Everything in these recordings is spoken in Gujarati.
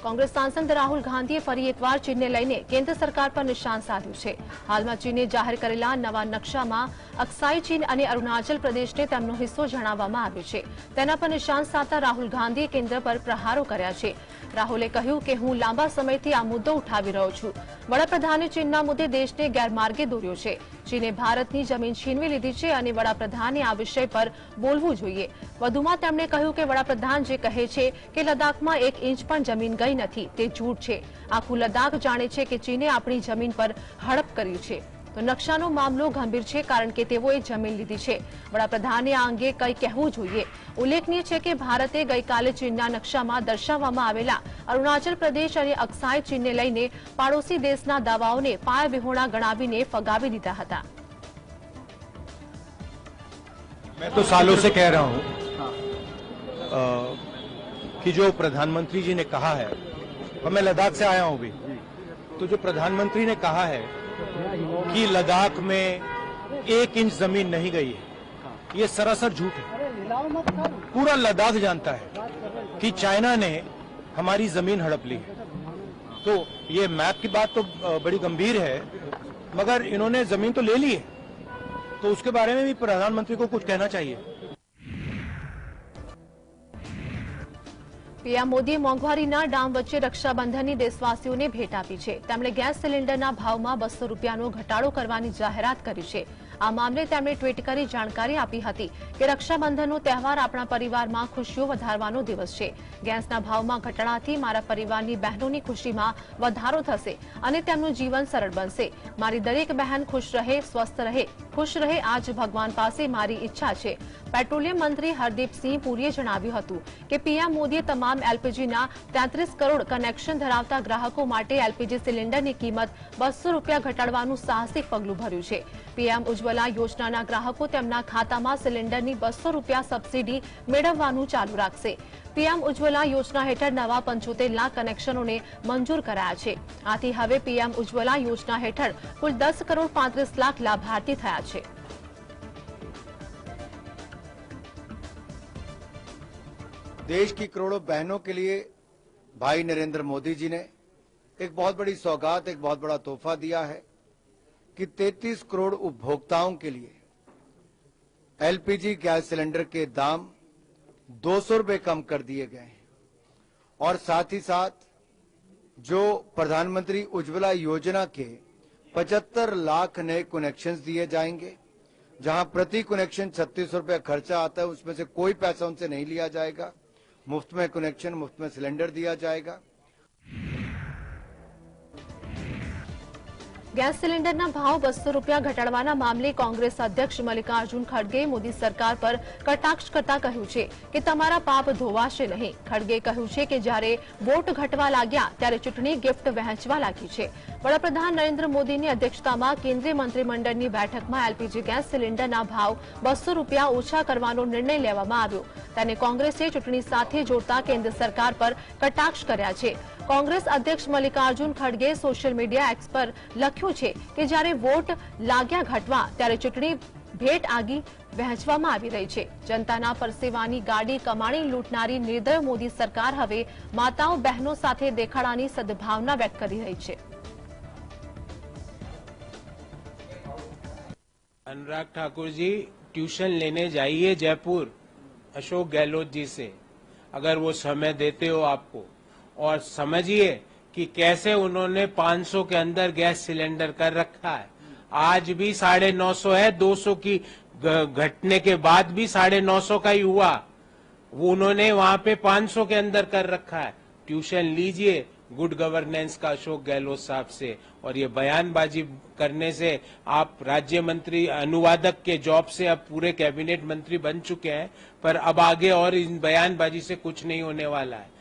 કોંગ્રેસ સાંસદ રાહુલ ગાંધીએ ફરી એકવાર ચીનને લઈને કેન્દ્ર સરકાર પર નિશાન સાધ્યું છે। હાલમાં ચીને જાહેર કરેલા નવા નકશામાં અક્સાઈ ચીન અને અરુણાચલ પ્રદેશને તેમનો હિસ્સો જણાવવામાં આવ્યો છે। તેના પર નિશાન સાધતા રાહુલ ગાંધીએ કેન્દ્ર પર પ્રહારો કર્યા છે। રાહુલે કહ્યું કે હું લાંબા સમયથી આ મુદ્દો ઉઠાવી રહ્યો છું। વડાપ્રધાને ચીનના મુદ્દે દેશને ગેરમાર્ગે દોર્યો છે। ચીને ભારતની જમીન છીનવી લીધી છે અને વડાપ્રધાને આ વિષય પર બોલવું જોઈએ। વધુમાં તેમણે કહ્યું કે વડાપ્રધાન જે કહે છે કે લદ્દાખમાં 1 ઇંચ પણ જમીન ગઈ નથી તે જૂઠ છે। આખું લદ્દાખ જાણે છે કે ચીને આપણી જમીન પર હડપ કર્યું છે। તો નકશાનો મામલો ગંભીર છે કારણ કે તેઓએ જમીન લીધી છે। વડાપ્રધાને આ અંગે કંઈ કહેવું જોઈએ। ઉલ્લેખનીય છે કે ભારતે ગઈકાલે ચીનના નકશામાં દર્શાવવામાં આવેલા અરુણાચલ પ્રદેશ અને અક્સાઈ ચીનને લઈને પાડોશી દેશના દાવાઓને પાયાવિહોણા ગણાવીને ફગાવી દીધા હતા। मैं तो सालों से कह रहा हूं कि जो प्रधानमंत्री जी ने कहा है, और मैं लद्दाख से आया हूं भी, तो जो प्रधानमंत्री ने कहा है कि लद्दाख में 1 इंच जमीन नहीं गई है, ये सरासर झूठ है। पूरा लद्दाख जानता है कि चाइना ने हमारी जमीन हड़प ली है। तो ये मैप की बात तो बड़ी गंभीर है, मगर इन्होंने जमीन तो ले ली है, तो उसके बारे में भी प्रधानमंत्री को कुछ कहना चाहिए। પીએમ મોદીએ મોંઘવારીના ડામ વચ્ચે રક્ષાબંધનની દેશવાસીઓને ભેટ આપી છે। તેમણે ગેસ સિલિન્ડરના ભાવમાં 200 રૂપિયાનો ઘટાડો કરવાની જાહેરાત કરી છે। આ મામલે તેમણે ટ્વીટ કરી જાણકારી આપી હતી કે રક્ષાબંધનનો તહેવાર આપણા પરિવારમાં ખુશીઓ વધારવાનો દિવસ છે। ગેસના ભાવમાં ઘટાડાથી મારા પરિવારની બહેનોની ખુશીમાં વધારો થશે અને તેમનું જીવન સરળ બનશે। મારી દરેક બહેન ખુશ રહે, સ્વસ્થ રહે, ખુશ રહે આ જ ભગવાન પાસે મારી ઈચ્છા છે। પેટ્રોલિયમ મંત્રી હરદીપસિંહ પુરીએ જણાવ્યું હતું કે પીએમ મોદીએ તમામ એલપીજીના 33 કરોડ કનેક્શન ધરાવતા ગ્રાહકો માટે એલપીજી સિલિન્ડરની કિંમત 200 રૂપિયા ઘટાડવાનું સાહસિક પગલું ભર્યું છે। પીએમ ઉજ્જવલા યોજનાના ગ્રાહકો તેમના ખાતામાં સિલિન્ડરની 200 રૂપિયા સબસિડી મેળવવાનું ચાલુ રાખશે। પીએમ ઉજ્જવલા યોજના હેઠળ નવા 75 લાખ કનેક્શનોને મંજૂર કરાયા છે। આથી હવે પીએમ ઉજ્જવલા યોજના હેઠળ કુલ 10 કરોડ 35 લાખ લાભાર્થી થયા છે। देश की करोड़ों बहनों के लिए भाई नरेंद्र मोदी जी ने एक बहुत बड़ी सौगात, एक बहुत बड़ा तोहफा दिया है कि 33 करोड़ उपभोक्ताओं के लिए एलपीजी गैस सिलेंडर के दाम 200 रुपए कम कर दिए गए हैं। और साथ ही साथ जो प्रधानमंत्री उज्ज्वला योजना के 75 लाख नए कनेक्शंस दिए जाएंगे, जहां प्रति कनेक्शन 36 रुपए खर्चा आता है, उसमें से कोई पैसा उनसे नहीं लिया जाएगा। मुफ्त में कनेक्शन, मुफ्त में सिलेंडर दिया जाएगा। ગેસ સિલિન્ડરના ભાવ 200 રૂપિયા ઘટાડવાના મામલે કોંગ્રેસ અધ્યક્ષ મલ્લિકાર્જુન ખડગે મોદી સરકાર પર કટાક્ષ કરતા કહ્યું છે કે તમારા પાપ ધોવાશે નહીં। ખડગે કહ્યું છે કે જ્યારે વોટ ઘટવા લાગ્યા ત્યારે ચૂંટણી ગિફ્ટ વહેંચવા લાગી છે। વડાપ્રધાન નરેન્દ્ર મોદીની અધ્યક્ષતામાં કેન્દ્રીય મંત્રીમંડળની બેઠકમાં એલપીજી ગેસ સિલિન્ડરના ભાવ 200 રૂપિયા ઓછા કરવાનો નિર્ણય લેવામાં આવ્યો। તેને કોંગ્રેસે ચૂંટણી સાથે જોડતા કેન્દ્ર સરકાર પર કટાક્ષ કર્યા છે। કોંગ્રેસ અધ્યક્ષ મલ્લિકાર્જુન ખડગે સોશિયલ મીડિયા એક્સ પર લખ્યું છે કે જ્યારે વોટ લાગ્યા ઘટવા ત્યારે ચૂંટણી ભેટ આગી વહેંચવામાં આવી રહી છે। જનતાના પરસેવાની ગાડી કમાણી લૂંટનારી નિર્દય મોદી સરકાર હવે માતાઓ બહેનો સાથે દેખાડાની સદભાવના વ્યક્ત કરી રહી છે। अनुराग ठाकुर जी, ट्यूशन लेने जाइए जयपुर अशोक गहलोत जी से, अगर वो समय देते हो आपको, और समझिए कि कैसे उन्होंने 500 के अंदर गैस सिलेंडर कर रखा है। आज भी 950 है, 200 की घटने के बाद भी 950 का ही हुआ। वो उन्होंने वहां पे 500 के अंदर कर रखा है। ट्यूशन लीजिए गुड गवर्नेंस का अशोक गहलोत साहब से, और ये बयानबाजी करने से आप राज्य मंत्री अनुवादक के जॉब से अब पूरे कैबिनेट मंत्री बन चुके हैं, पर अब आगे और इन बयानबाजी से कुछ नहीं होने वाला है।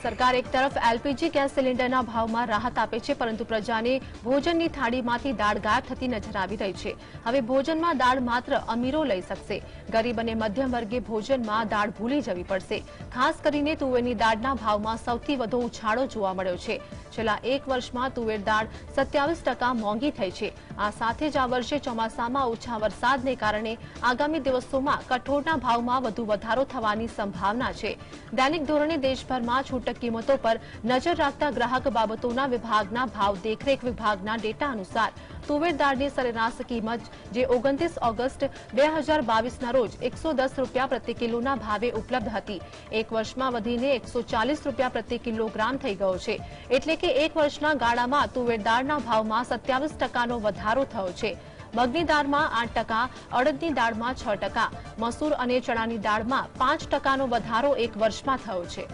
સરકાર એક તરફ એલપીજી ગેસ સિલિન્ડરના ભાવમાં રાહત આપે છે, પરંતુ પ્રજાને ભોજનની થાળીમાંથી દાળ ગાયબ થતી નજર આવી રહી છે। હવે ભોજનમાં દાળ માત્ર અમીરો લઈ શકશે। ગરીબ અને મધ્યમ વર્ગે ભોજનમાં દાળ ભૂલી જવી પડશે। ખાસ કરીને તુવેરની દાળના ભાવમાં સૌથી વધુ ઉછાળો જોવા મળ્યો છે। છેલ્લા એક વર્ષમાં તુવેર દાળ 27% મોંઘી થઈ છે। આ સાથે જ આ વર્ષે ચોમાસામાં ઓછા વરસાદને કારણે આગામી દિવસોમાં કઠોળના ભાવમાં વધુ વધારો થવાની સંભાવના છે। દૈનિક ધોરણે દેશભરમાં છૂટક કિંમતો પર નજર રાખતા ગ્રાહક બાબતોના વિભાગના ભાવ દેખરેખ વિભાગના ડેટા અનુસાર તુવેર દાળની સરેરાશ કિંમત જે 29 ઓગસ્ટ 2022ના રોજ 110 રૂપિયા પ્રતિ કિલોના ભાવે ઉપલબ્ધ હતી, એક વર્ષમાં વધીને 140 રૂપિયા પ્રતિ કિલોગ્રામ થઈ ગયો છે। એટલે કે એક વર્ષના ગાળામાં તુવેર દાળના ભાવમાં 27%નો વધારો થયો છે। મગની દાળમાં 8%, અડદની દાળમાં 6%, મસૂર અને ચણાની દાળમાં 5%નો વધારો એક વર્ષમાં થયો છે।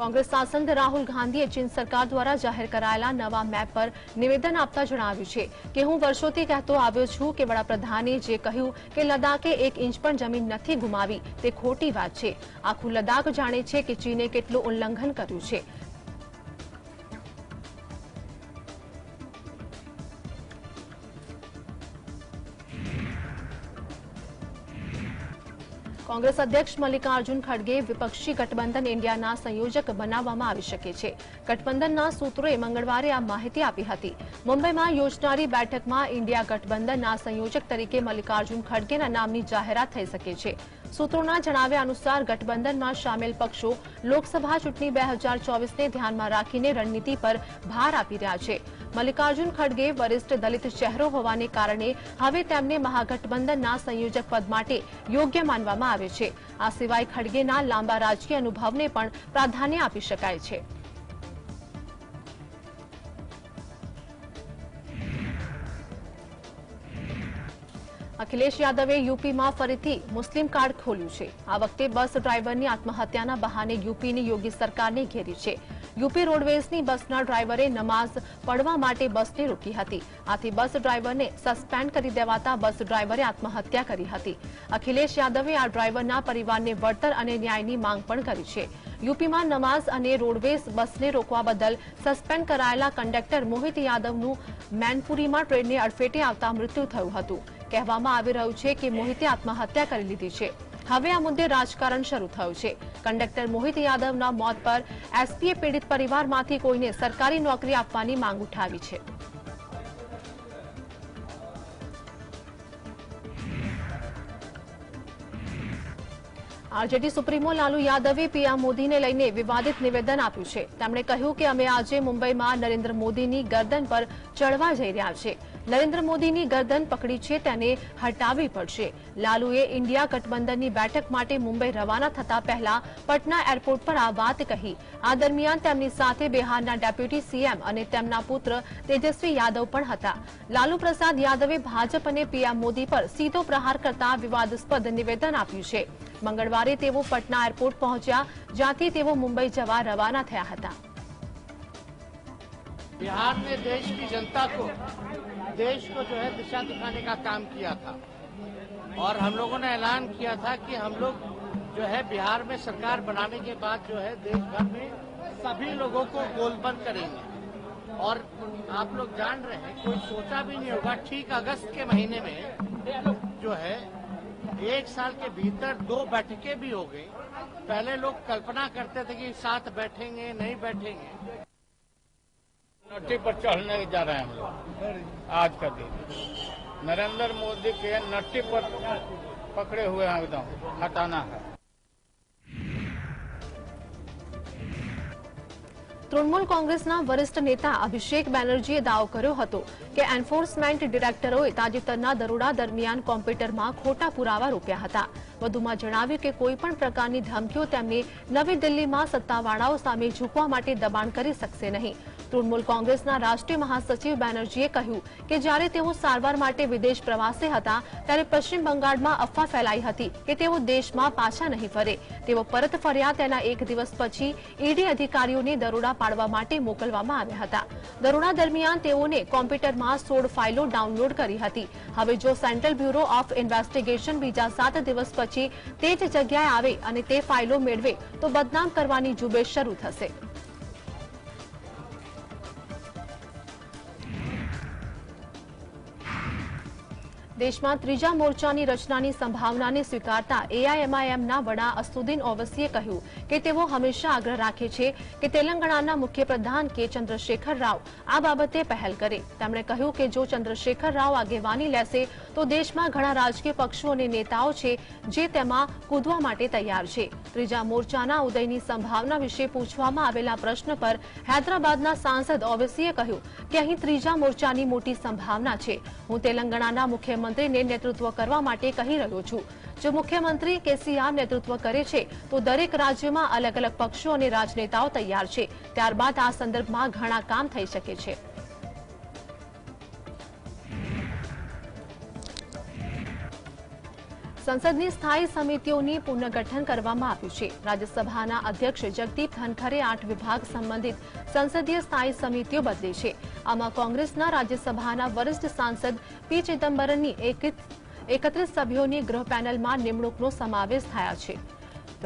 કોંગ્રેસ સાંસદ રાહુલ ગાંધીએ ચીન સરકાર દ્વારા જાહેર કરાયેલા નવા મેપ પર નિવેદન આપતા જણાવ્યું છે કે હું વર્ષોથી કહેતો આવ્યો છું કે વડાપ્રધાને જે કહ્યું કે લદ્દાખે 1 ઇંચ પણ જમીન નથી ગુમાવી તે ખોટી વાત છે। આખું લદ્દાખ જાણે છે કે ચીને કેટલું ઉલ્લંઘન કર્યું છે। કોંગ્રેસ અધ્યક્ષ મલ્લિકાર્જુન ખડગે વિપક્ષી ગઠબંધન ઇન્ડિયાના સંયોજક બનાવવામાં આવી શકે છે। ગઠબંધનના સૂત્રોએ મંગળવારે આ માહિતી આપી હતી। મુંબઈમાં યોજાનારી બેઠકમાં ઇન્ડિયા ગઠબંધનના સંયોજક તરીકે મલ્લિકાર્જુન ખડગેના નામની જાહેરાત થઈ શકે છે। સૂત્રોના જણાવ્યા અનુસાર ગઠબંધનમાં સામેલ પક્ષો લોકસભા ચૂંટણી 2024ને ધ્યાનમાં રાખીને રણનીતિ પર ભાર આપી રહ્યા છે। મલ્લિકાર્જુન ખડગે વરિષ્ઠ દલિત ચહેરો હોવાને કારણે હવે તેમને મહાગઠબંધનના સંયોજક પદ માટે યોગ્ય માનવામાં આવે છે। આ સિવાય ખડગેના લાંબા રાજકીય અનુભવને પણ પ્રાધાન્ય આપી શકાય છે। અખિલેશ યાદવે યુપીમાં ફરીથી મુસ્લિમ કાર્ડ ખોલ્યું છે। આ વખતે બસ ડ્રાઈવરની આત્મહત્યાના બહાને યુપીની યોગી સરકારને ઘેરી છે। યુપી રોડવેઝની બસના ડ્રાઈવરે નમાઝ પડવા માટે બસને રોકી હતી, આથી બસ ડ્રાઈવરને સસ્પેન્ડ કરી દેવાતા બસ ડ્રાઈવરે આત્મહત્યા કરી હતી। અખિલેશ યાદવે આ ડ્રાઈવરના પરિવારને વળતર અને ન્યાયની માંગ પણ કરી છે। યુપીમાં નમાઝ અને રોડવેઝ બસને રોકવા બદલ સસ્પેન્ડ કરાયેલા કંડક્ટર મોહિત યાદવનું મેનપુરીમાં ટ્રેનને અડફેટે આવતા મૃત્યુ થયું હતું। કહેવામાં આવી રહ્યું છે કે મોહિતે આત્મહત્યા કરી લીધી છે। હવે આ મુદ્દે રાજકારણ શરૂ થયું છે। કંડક્ટર મોહિત યાદવના મોત પર એસપીએ પીડિત પરિવારમાંથી કોઈને સરકારી નોકરી આપવાની માંગ ઉઠાવી છે। આરજેડી સુપ્રીમો લાલુ યાદવે પીએમ મોદીને લઈને વિવાદિત નિવેદન આપ્યું છે। તેમણે કહ્યું કે અમે આજે મુંબઈમાં નરેન્દ્ર મોદીની ગરદન પર ચડવા જઈ રહ્યા છે। નરેન્દ્ર મોદીની ગરદન પકડી છે તેને હટાવવી પડશે। લાલુએ ઇન્ડિયા ગઠબંધનની બેઠક માટે મુંબઈ રવાના થતા પહેલા પટના એરપોર્ટ પર આ વાત કહી। આ દરમિયાન તેમની સાથે બિહારના ડેપ્યુટી સીએમ અને તેમના પુત્ર તેજસ્વી યાદવ પણ હતા। લાલુ પ્રસાદ યાદવે ભાજપ અને પીએમ મોદી પર સીધો પ્રહાર કરતા વિવાદાસ્પદ નિવેદન આપ્યું છે। મંગળવારે તેઓ પટના એરપોર્ટ પહોંચ્યા, જ્યાંથી તેઓ મુંબઈ જવા રવાના થયા હતા। बिहार ने देश की जनता को देश को जो है दिशा दिखाने का काम किया था और हम लोगों ने ऐलान किया था कि हम लोग जो है बिहार में सरकार बनाने के बाद जो है देश भर में सभी लोगों को गोलबंद करेंगे। और आप लोग जान रहे हैं, कोई सोचा भी नहीं होगा, ठीक अगस्त के महीने में जो है 1 साल के भीतर 2 बैठकें भी हो गई। पहले लोग कल्पना करते थे कि साथ बैठेंगे नहीं बैठेंगे। नट्टी पर चढ़ने जा रहे हैं हम लोग। आज का दिन नरेंद्र मोदी के नट्टी पर पकड़े हुए हैं, एकदम हटाना है। તૃણમૂલ કોંગ્રેસના વરિષ્ઠ નેતા અભિષેક બેનર્જીએ દાવો કર્યો હતો કે એન્ફોર્સમેન્ટ ડિરેક્ટરોએ તાજેતરના દરોડા દરમિયાન કોમ્પ્યુટરમાં ખોટા પુરાવા રોપ્યા હતા। વધુમાં જણાવ્યું કે કોઈપણ પ્રકારની ધમકીઓ તેમને નવી દિલ્હીમાં સત્તાવાળાઓ સામે ઝૂકવા માટે દબાણ કરી શકશે નહીં। તૃણમૂલ કોંગ્રેસના રાષ્ટ્રીય મહાસચિવ બેનર્જીએ કહ્યું કે જ્યારે તેઓ સારવાર માટે વિદેશ પ્રવાસે હતા ત્યારે પશ્ચિમ બંગાળમાં અફવા ફેલાઈ હતી કે તેઓ દેશમાં પાછા નહીં ફરે. તેઓ પરત ફર્યા તેના એક દિવસ પછી ઈડી અધિકારીઓને દરોડા પાડવા માટે મોકલવામાં આવ્યા હતા. દરોડા દરમિયાન તેઓને કોમ્પ્યુટરમાં 16 ફાઇલો ડાઉનલોડ કરી હતી. હવે જો સેન્ટ્રલ બ્યુરો ઓફ ઇન્વેસ્ટિગેશન બીજા 7 દિવસ પછી તે જ જગ્યાએ આવે અને તે ફાઇલો મેળવે તો બદનામ કરવાની ઝુંબેશ શરૂ થશે. દેશમાં ત્રીજા મોરચાની રચનાની સંભાવનાને સ્વીકારતા એઆઈએમઆઈએમના વડા અસદુદ્દીન ઓવૈસીએ કહ્યું કે તેઓ હંમેશા આગ્રહ રાખે છે કે તેલંગાણાના મુખ્યપ્રધાન કે ચંદ્રશેખર રાવ આ બાબતે પહેલ કરે. તેમણે કહ્યું કે જો ચંદ્રશેખર રાવ આગેવાની લેશે તો દેશમાં ઘણા રાજકીય પક્ષો અને નેતાઓ છે જે તેમાં કૂદવા માટે તૈયાર છે. ત્રીજા મોરચાના ઉદયની સંભાવના વિશે પૂછવામાં આવેલા પ્રશ્ન પર હૈદરાબાદના સાંસદ ઓવૈસીએ કહ્યું કે અહીં ત્રીજા મોરચાની મોટી સંભાવના છે. હું તેલંગાણાના મુખ્યમંત્રીને નેતૃત્વ કરવા માટે કહી રહ્યો છું. જો મુખ્યમંત્રી કેસીઆર નેતૃત્વ કરે છે તો દરેક રાજ્યમાં અલગ અલગ પક્ષો અને રાજનેતાઓ તૈયાર છે. ત્યારબાદ આ સંદર્ભમાં ઘણા કામ થઈ શકે છે. સંસદની સ્થાયી સમિતિઓની પુનર્ગઠન કરવામાં આવ્યું છે. રાજ્યસભાના અધ્યક્ષ જગદીપ ધનખરે 8 વિભાગ સંબંધિત સંસદીય સ્થાયી સમિતિઓ બદલી છે. આમાં કોંગ્રેસના રાજ્યસભાના વરિષ્ઠ સાંસદ પી ચિદમ્બરમની 31 સભ્યોની ગૃહ પેનલમાં નિમણૂકનો સમાવેશ થયા છે.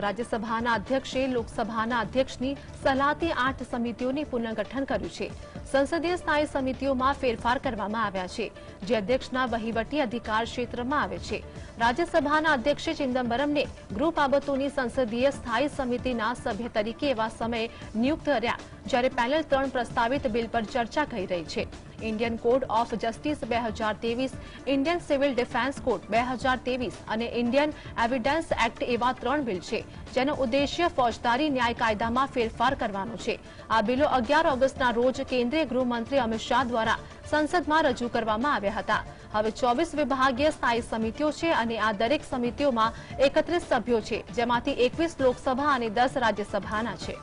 રાજ્યસભાના અધ્યક્ષે લોકસભાના અધ્યક્ષની સલાહથી 8 સમિતિઓની પુનર્ગઠન કર્યું છે. સંસદીય સ્થાયી સમિતિઓમાં ફેરફાર કરવામાં આવ્યા છે જે અધ્યક્ષના વહીવટી અધિકાર ક્ષેત્રમાં આવે છે. રાજ્યસભાના અધ્યક્ષે ચિદમ્બરમને ગૃહ બાબતોની સંસદીય સ્થાયી સમિતિના સભ્ય તરીકે એવા સમયે નિયુક્ત કર્યા જ્યારે પેનલ 3 પ્રસ્તાવિત બિલ પર ચર્ચા કરી રહી છે. Indian code of justice 2023, Indian civil defence code 2023 અને ઇન્ડિયન એવિડન્સ એક્ટ એવા 3 બિલ છે જેનો ઉદ્દેશ્ય ફોજદારી ન્યાય કાયદામાં ફેરફાર કરવાનો છે. આ બિલો 11 ઓગસ્ટના રોજ કેન્દ્રીય ગૃહમંત્રી અમિત શાહ દ્વારા સંસદમાં રજૂ કરવામાં આવ્યા હતા. હવે 24 વિભાગીય સ્થાયી સમિતિઓ છે અને આ દરેક સમિતિઓમાં 31 સભ્યો છે જેમાંથી 21 લોકસભા અને 10 રાજ્યસભાના છે.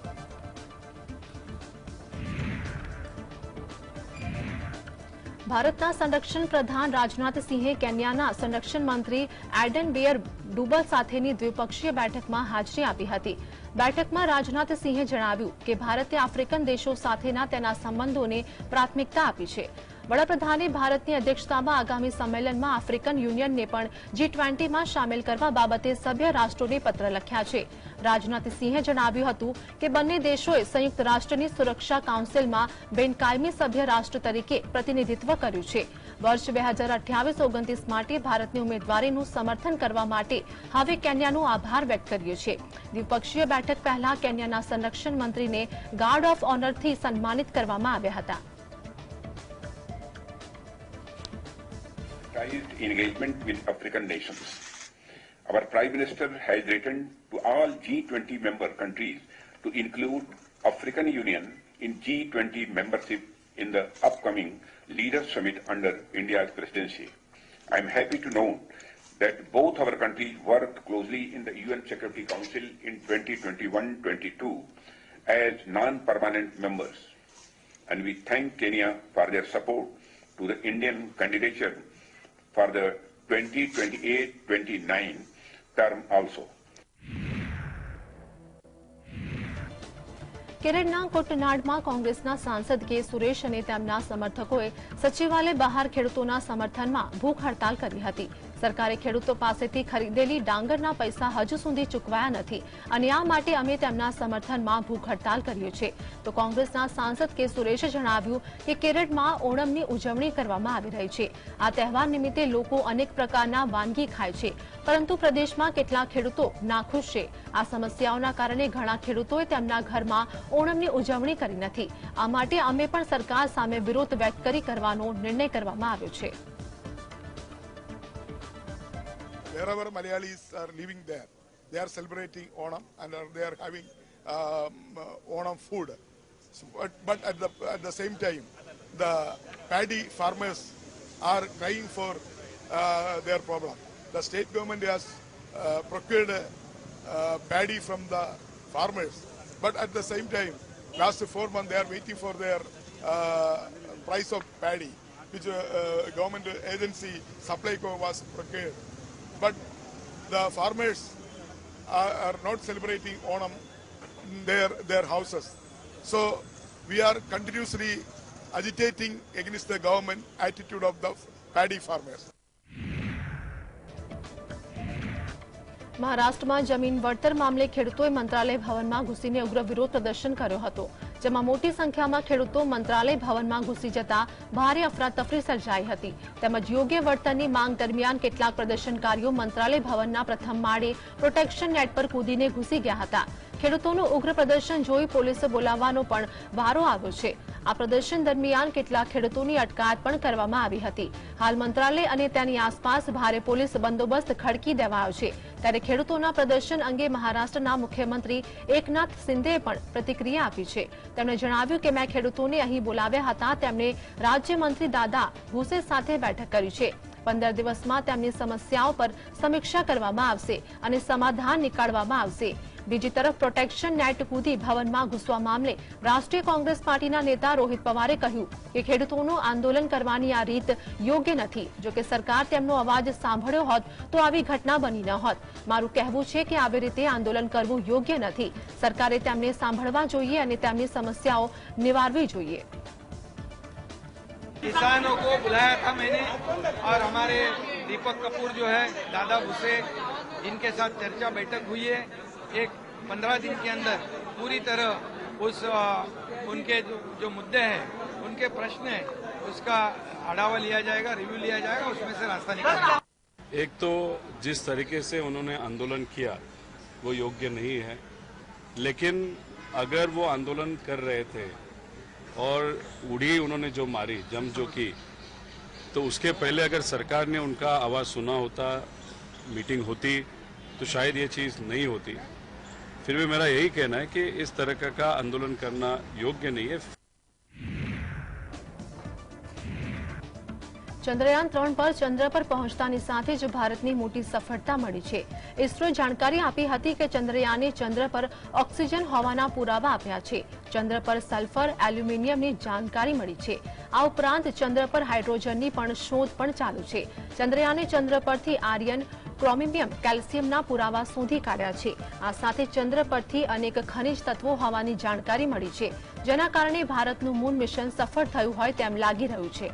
ભારતના સંરક્ષણ પ્રધાન રાજનાથસિંહે કેન્યાના સંરક્ષણ મંત્રી એડન બેયર ડુબલ સાથેની દ્વિપક્ષીય બેઠકમાં હાજરી આપી હતી. બેઠકમાં રાજનાથસિંહે જણાવ્યું કે ભારતે આફ્રિકન દેશો સાથેના તેના સંબંધોને પ્રાથમિકતા આપી છે. વડાપ્રધાને ભારતની અધ્યક્ષતામાં આગામી સંમેલનમાં આફ્રિકન યુનિયનને પણ G20માં સામેલ કરવા બાબતે સભ્ય રાષ્ટ્રોને પત્ર લખ્યા છે. રાજનાથસિંહે જણાવ્યું હતું કે બંને દેશોએ સંયુક્ત રાષ્ટ્રની સુરક્ષા કાઉન્સિલમાં બિનકાયમી સભ્ય રાષ્ટ્ર તરીકે પ્રતિનિધિત્વ કર્યું છે. વર્ષ 2028-29 માટે ભારતની ઉમેદવારીનું સમર્થન કરવા માટે હવે કેન્યાનો આભાર વ્યક્ત કર્યો છે. દ્વિપક્ષીય બેઠક પહેલા કેન્યાના સંરક્ષણ મંત્રીને ગાર્ડ ઓફ ઓનરથી સન્માનિત કરવામાં આવ્યા હતા. Engagement with African nations. Our Prime Minister has written to all G20 member countries to include African Union in G20 membership in the upcoming Leaders Summit under India's presidency. I am happy to note that both our countries worked closely in the UN Security Council in 2021-22 as non-permanent members, and we thank Kenya for their support to the Indian candidature for the 2028-29 term also. કેરળના કુટનાડમાં કોંગ્રેસના સાંસદ કે સુરેશ અને તેમના સમર્થકોએ સચિવાલય બહાર ખેડૂતોના સમર્થનમાં ભૂખ હડતાલ કરી હતી. સરકારે ખેડૂતો પાસેથી ખરીદેલી ડાંગરના પૈસા હજુ સુધી ચૂકવાયા નથી અને આ માટે અમે તેમના સમર્થનમાં ભૂખ હડતાલ કર્યો છે. તો કોંગ્રેસના સાંસદ કે સુરેશે જણાવ્યું કે કેરળમાં ઓણમની ઉજવણી કરવામાં આવી રહી છે. આ તહેવાર નિમિત્તે લોકો અનેક પ્રકારના વાનગી ખાય છે, પરંતુ પ્રદેશમાં કેટલાક ખેડૂતો નાખુશ છે. આ સમસ્યાઓના કારણે ઘણા ખેડૂતોએ તેમના ઘરમાં ઓણમની ઉજવણી કરી નથી. આ માટે અમે પણ સરકાર સામે વિરોધ વ્યક્ત કરી કરવાનો નિર્ણય કરવામાં આવ્યો છે. Wherever Malayalis are living there, they are celebrating Onam and they are having Onam food. But at the same time, the paddy farmers are crying for their problem. The state government has procured paddy from the farmers, but at the same time, last 4 months they are waiting for their price of paddy, which government agency Supplyco was procured. But the farmers are not celebrating Onam in their houses. So we are continuously agitating against the government attitude of the paddy farmers. મહારાષ્ટ્રમાં જમીન વળતર મામલે ખેડૂતોએ મંત્રાલય ભવનમાં ઘૂસીને ઉગ્ર વિરોધ પ્રદર્શન કર્યો હતો, જેમાં મોટી સંખ્યામાં ખેડૂતો મંત્રાલય ભવનમાં ઘૂસી જતા ભારે અફરાતફરી સર્જાઈ હતી. તેમજ યોગ્ય વળતરની માંગ દરમિયાન કેટલાક પ્રદર્શનકારીઓ મંત્રાલય ભવનના પ્રથમ માળે પ્રોટેક્શન નેટ પર કૂદીને ઘૂસી ગયા હતા. ખેડૂતોનું ઉગ્ર પ્રદર્શન જોઈ પોલીસે બોલાવવાનો પણ વારો આવ્યો છે. આ પ્રદર્શન દરમિયાન કેટલાક ખેડૂતોની અટકાયત પણ કરવામાં આવી હતી. હાલ મંત્રાલય અને તેની આસપાસ ભારે પોલીસ બંદોબસ્ત ખડકી દેવાયો છે. ત્યારે ખેડૂતોના પ્રદર્શન અંગે મહારાષ્ટ્રના મુખ્યમંત્રી એકનાથ શિંદેએ પણ પ્રતિક્રિયા આપી છે. તેમણે જણાવ્યું કે મેં ખેડૂતોને અહીં બોલાવ્યા હતા. તેમણે રાજ્યમંત્રી દાદા ભુસે સાથે બેઠક કરી છે. 15 દિવસમાં તેમની સમસ્યાઓ પર સમીક્ષા કરવામાં આવશે અને સમાધાન નીકાળવામાં આવશે. બીજી તરફ પ્રોટેક્શન નેટ કૂદી ભવનમાં ઘૂસવા મામલે રાષ્ટ્રીય કોંગ્રેસ પાર્ટીના નેતા રોહિત પવારે કહ્યું કે ખેડૂતોનું આંદોલન કરવાની આ રીત યોગ્ય નથી. જો કે સરકાર તેમનો અવાજ સાંભળ્યો હોત તો આવી ઘટના બની ન હોત. મારું કહેવું છે કે આવી રીતે આંદોલન કરવું યોગ્ય નથી. સરકારે તેમને સાંભળવા જોઈએ અને તેમની સમસ્યાઓ નિવારવી જોઈએ. किसानों को बुलाया था मैंने और हमारे दीपक कपूर जो है दादा भूसे इनके साथ चर्चा बैठक हुई है. एक 15 दिन के अंदर पूरी तरह उस उनके जो मुद्दे हैं उनके प्रश्न हैं उसका आढावा लिया जाएगा, रिव्यू लिया जाएगा, उसमें से रास्ता निकालेगा. एक तो जिस तरीके से उन्होंने आंदोलन किया वो योग्य नहीं है, लेकिन अगर वो आंदोलन कर रहे थे और उड़ी उन्होंने जो मारी जम जो की, तो उसके पहले अगर सरकार ने उनका आवाज़ सुना होता, मीटिंग होती, तो शायद ये चीज़ नहीं होती. फिर भी मेरा यही कहना है कि इस तरह का आंदोलन करना योग्य नहीं है. ચંદ્રયાન 3 પર ચંદ્ર પર પહોંચતાની સાથે જ ભારતની મોટી સફળતા મળી છે. ઇસરોએ જાણકારી આપી હતી કે ચંદ્રયાને ચંદ્ર પર ઓક્સિજન હોવાના પુરાવા આપ્યા છે. ચંદ્ર પર સલ્ફર, એલ્યુમિનિયમની જાણકારી મળી છે. આ ઉપરાંત ચંદ્ર પર હાઇડ્રોજનની પણ શોધ પણ ચાલુ છે. ચંદ્રયાને ચંદ્ર પરથી આર્યન, ક્રોમિયમ, કેલ્શિયમના પુરાવા શોધી કાઢ્યા છે. આ સાથે ચંદ્ર પરથી અનેક ખનિજ તત્વો હોવાની જાણકારી મળી છે, જેના કારણે ભારતનું મૂન મિશન સફળ થયું હોય તેમ લાગી રહ્યું છે.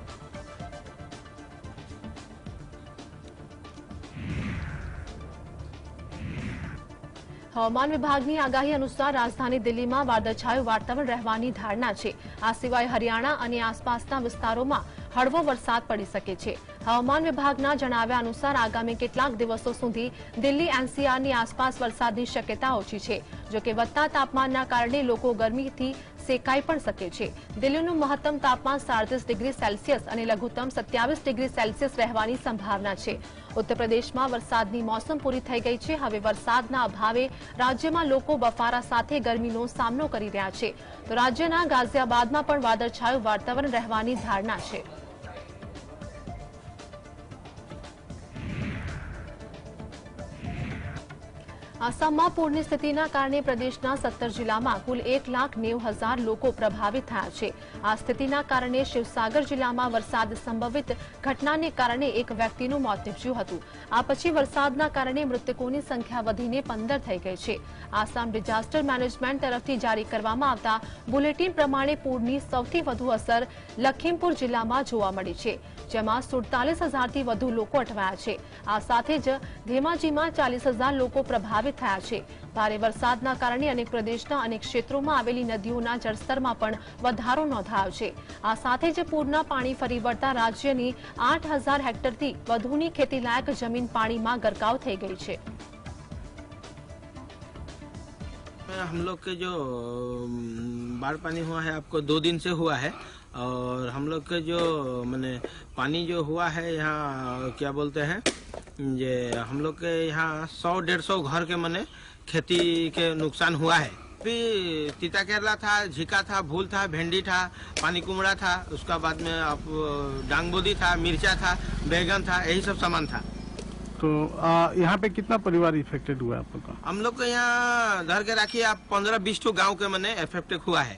હવામાન વિભાગની આગાહી અનુસાર રાજધાની દિલ્હીમાં વાદળછાયું વાતાવરણ રહેવાની ધારણા છે. આ સિવાય હરિયાણા અને આસપાસના વિસ્તારોમાં હળવો વરસાદ પડી શકે છે. હવામાન વિભાગના જણાવ્યા અનુસાર આગામી કેટલાક દિવસો સુધી દિલ્હી એનસીઆરની આસપાસ વરસાદની શક્યતા ઓછી છે. જોકે વધતા તાપમાનના કારણે લોકો ગરમીથી સેકાઈ પણ શકે છે. દિલ્હીનું મહત્તમ તાપમાન 37 ડિગ્રી સેલ્સિયસ અને લઘુત્તમ 27 ડિગ્રી સેલ્સિયસ રહેવાની સંભાવના છે. ઉત્તર પ્રદેશમાં વરસાદની મોસમ પૂરી થઈ ગઈ છે. હવે વરસાદના અભાવે રાજ્યમાં લોકો બફારા સાથે ગરમીનો સામનો કરી રહ્યા છે. તો રાજ્યના ગાઝિયાબાદમાં પણ વાદળછાયું વાતાવરણ રહેવાની ધારણા છે. આસામમાં પૂરની સ્થિતિના કારણે પ્રદેશના 17 જિલ્લામાં કુલ 1,90,000 લોકો પ્રભાવિત થયા છે. આ સ્થિતિના કારણે શિવસાગર જિલ્લામાં વરસાદ સંભવિત ઘટનાને કારણે એક વ્યક્તિનું મોત નીપજ્યું હતું. આ પછી વરસાદના કારણે મૃતકોની સંખ્યા વધીને 15 થઈ ગઈ છે. આસામ ડિઝાસ્ટર મેનેજમેન્ટ તરફથી જારી કરવામાં આવતા બુલેટિન પ્રમાણે પૂરની સૌથી વધુ અસર લખીમપુર જિલ્લામાં જોવા મળી છે, જેમાં 47,000થી વધુ લોકો અટવાયા છે. આ સાથે જ ધેમાજીમાં 40,000 લોકો પ્રભાવિત થયા છે. ભારે વરસાદના કારણે અનેક પ્રદેશના અનેક ક્ષેત્રોમાં આવેલી નદીઓના જળસ્તરમાં પણ વધારો નોંધાયો છે. આ સાથે જ પૂરના પાણી ફરી વળતા રાજ્યની 8,000 હેક્ટરથી વધુની ખેતીલાયક જમીન પાણીમાં ગરકાવ થઈ गई છે. हम लोग के जो बाढ़ पानी हुआ है आपको 2 दिन से हुआ है और हम लोग के जो मैंने पानी जो हुआ है यहाँ क्या बोलते हैं ये हम लोग के यहाँ 100-150 घर के मैंने खेती के नुकसान हुआ है. फिर तीता केरला था, झीका था, भूल था, भिंडी था, पानी कुमड़ा था, उसका बाद में आप डांग बोदी था, मिर्चा था, बैगन था, यही सब सामान था. तो यहाँ पे कितना परिवार इफेक्टेड हुआ है आप लोग का? हम लोग को यहाँ धर के राखिए आप 15-20 गांव के मैंने इफेक्टेड हुआ है.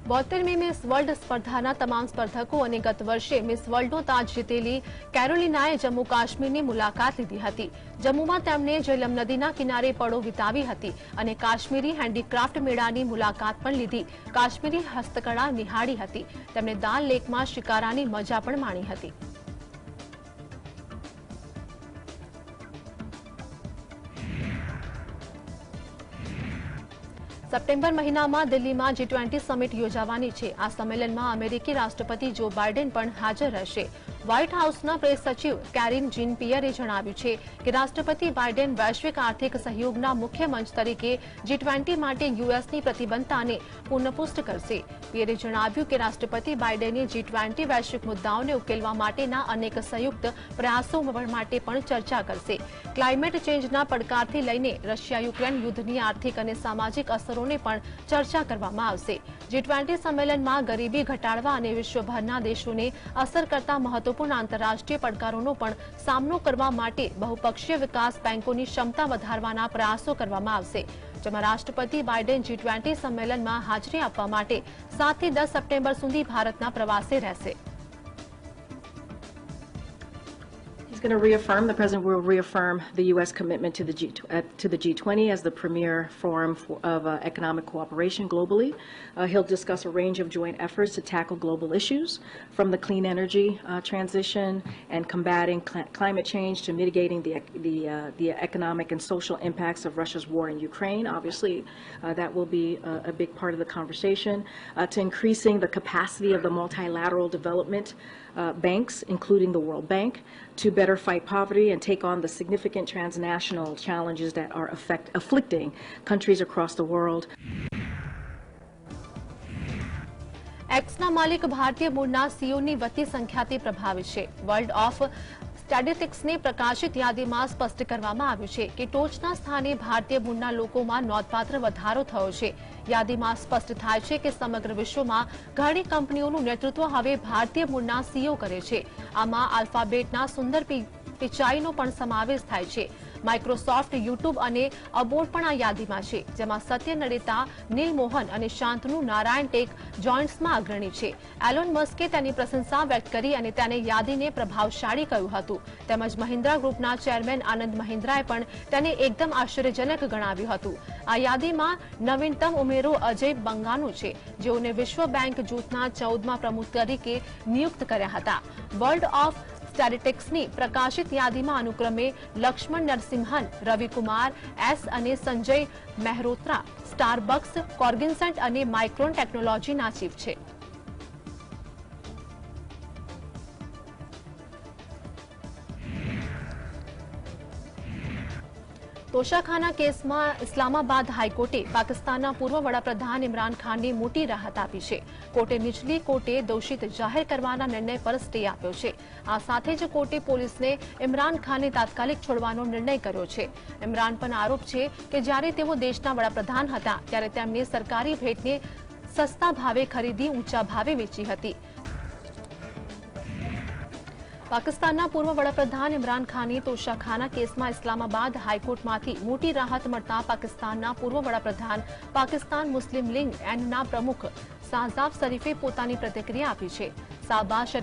72મી મિસ વર્લ્ડ સ્પર્ધાના તમામ સ્પર્ધકો અને ગત વર્ષે મિસ વર્લ્ડનો તાજ જીતેલી કેરોલિનાએ જમ્મુ કાશ્મીરની મુલાકાત લીધી હતી. જમ્મુમાં તેમણે ઝેલમ નદીના કિનારે પળો વિતાવી હતી અને કાશ્મીરી હેન્ડીક્રાફ્ટ મેળાની મુલાકાત પણ લીધી. કાશ્મીરી હસ્તકળા નિહાળી હતી. તેમણે દાલ લેકમાં શિકારાની મજા પણ માણી હતી. સપ્ટેમ્બર મહિનામાં દિલ્હીમાં G20 સમિટ યોજાવાની છે. આ સંમેલનમાં અમેરિકી રાષ્ટ્રપતિ જો બાઇડેન પણ હાજર રહેશે. વ્હાઇટ હાઉસના પ્રેસ સચિવ કેરિન જીન પિયરે જણાવ્યું છે કે રાષ્ટ્રપતિ બાઇડેન વૈશ્વિક આર્થિક સહયોગના મુખ્ય મંચ તરીકે G20 માટે યુએસની પ્રતિબદ્ધતાને પુનઃપુષ્ટ કરશે. પિયરે જણાવ્યું કે રાષ્ટ્રપતિ બાઇડેને G20 વૈશ્વિક મુદ્દાઓને ઉકેલવા માટેના અનેક સંયુક્ત પ્રયાસો માટે પણ ચર્ચા કરશે. ક્લાઇમેટ ચેન્જના પડકારથી લઈને રશિયા યુક્રેન યુદ્ધની આર્થિક અને સામાજિક અસરોને પણ ચર્ચા કરવામાં આવશે. G20 સંમેલનમાં ગરીબી ઘટાડવા અને વિશ્વભરના દેશોને અસર કરતા મહત્વપૂર્ણ આંતરરાષ્ટ્રીય પડકારોનો પણ સામનો કરવા માટે બહુપક્ષીય વિકાસ બેંકોની ક્ષમતા વધારવાના પ્રયાસો કરવામાં આવશે. જેમાં રાષ્ટ્રપતિ બાઇડેન G20 સંમેલનમાં હાજરી આપવા માટે 7 થી 10 સપ્ટેમ્બર સુધી ભારતના પ્રવાસે રહેશે. He's going to reaffirm, the president will reaffirm the U.S. commitment to the G20 as the premier forum of economic cooperation globally. He'll discuss a range of joint efforts to tackle global issues, from the clean energy transition and combating climate change to mitigating the economic and social impacts of Russia's war in Ukraine. Obviously, that will be a big part of the conversation. To increasing the capacity of the multilateral development banks, including the World Bank, to better fight poverty and take on the significant transnational challenges that are afflicting countries across the world. એક્સના માલિક ભારતીય મૂળના સીઓની વધતી સંખ્યાથી પ્રભાવિત છે. વર્લ્ડ ઓફ સ્ટેટિસ્ટિક્સની પ્રકાશિત યાદીમાં સ્પષ્ટ કરવામાં આવ્યું છે કે ટોચના સ્થાને ભારતીય મૂળના લોકોમાં નોંધપાત્ર વધારો થયો છે. યાદીમાં સ્પષ્ટ થાય છે કે સમગ્ર વિશ્વમાં ઘણી કંપનીઓનું નેતૃત્વ હવે ભારતીય મૂળના સીઓ કરે છે. આમાં આલ્ફાબેટના સુંદર પિચાઈનો પણ સમાવેશ થાય છે. માઇક્રોસોફ્ટ, યુટ્યુબ અને અબોટ પણ આ યાદીમાં છે, જેમાં સત્ય નડેતા, નીલ મોહન અને શાંતનુ નારાયણ ટેક જોઇન્ટ્સમાં અગ્રણી છે. એલોન મસ્કે તેની પ્રશંસા વ્યક્ત કરી અને તેને યાદીને પ્રભાવશાળી કહ્યું હતું. તેમજ મહિન્દ્રા ગ્રુપના ચેરમેન આનંદ મહિન્દ્રાએ પણ તેને એકદમ આશ્ચર્યજનક ગણાવ્યું હતું. આ યાદીમાં નવીનતમ ઉમેરો અજય બંગાનો છે, જેઓને વિશ્વ બેંક જૂથના 14મા પ્રમુખ તરીકે નિયુક્ત કર્યા હતા. વર્લ્ડ ઓફ સ્ટેટિસ્ટિક્સની પ્રકાશિત યાદીમાં અનુક્રમે લક્ષ્મણ નરસિંહન, રવિકુમાર એસ અને સંજય મહેરોત્રા સ્ટારબક્સ, કોર્ગિન્સન્ટ અને માઇક્રોન ટેકનોલોજીના ચીફ છે. તોશાખાના કેસમાં ઇસ્લામાબાદ હાઈકોર્ટે પાકિસ્તાનના પૂર્વ વડાપ્રધાન ઇમરાન ખાનને મોટી રાહત આપી છે. કોર્ટે નીચલી કોર્ટે દોષિત જાહેર કરવાના નિર્ણય પર સ્ટે આપ્યો છે. આ સાથે જ કોર્ટે પોલીસને ઇમરાન ખાનને તાત્કાલિક છોડવાનો નિર્ણય કર્યો છે. ઇમરાન પર આરોપ છે કે જ્યારે તેઓ દેશના વડાપ્રધાન હતા ત્યારે તેમણે સરકારી ભેટને સસ્તા ભાવે ખરીદી ઊંચા ભાવે વેચી હતી. પાકિસ્તાનના પૂર્વ વડાપ્રધાન ઇમરાન ખાનની તોશાખાના કેસમાં ઇસ્લામાબાદ હાઈકોર્ટમાંથી મોટી રાહત મળતા પાકિસ્તાનના પૂર્વ વડાપ્રધાન પાકિસ્તાન મુસ્લિમ લીગ એનના પ્રમુખ શાહબાઝ શરીફે પોતાની પ્રતિક્રિયા આપી છે. શાહબાઝ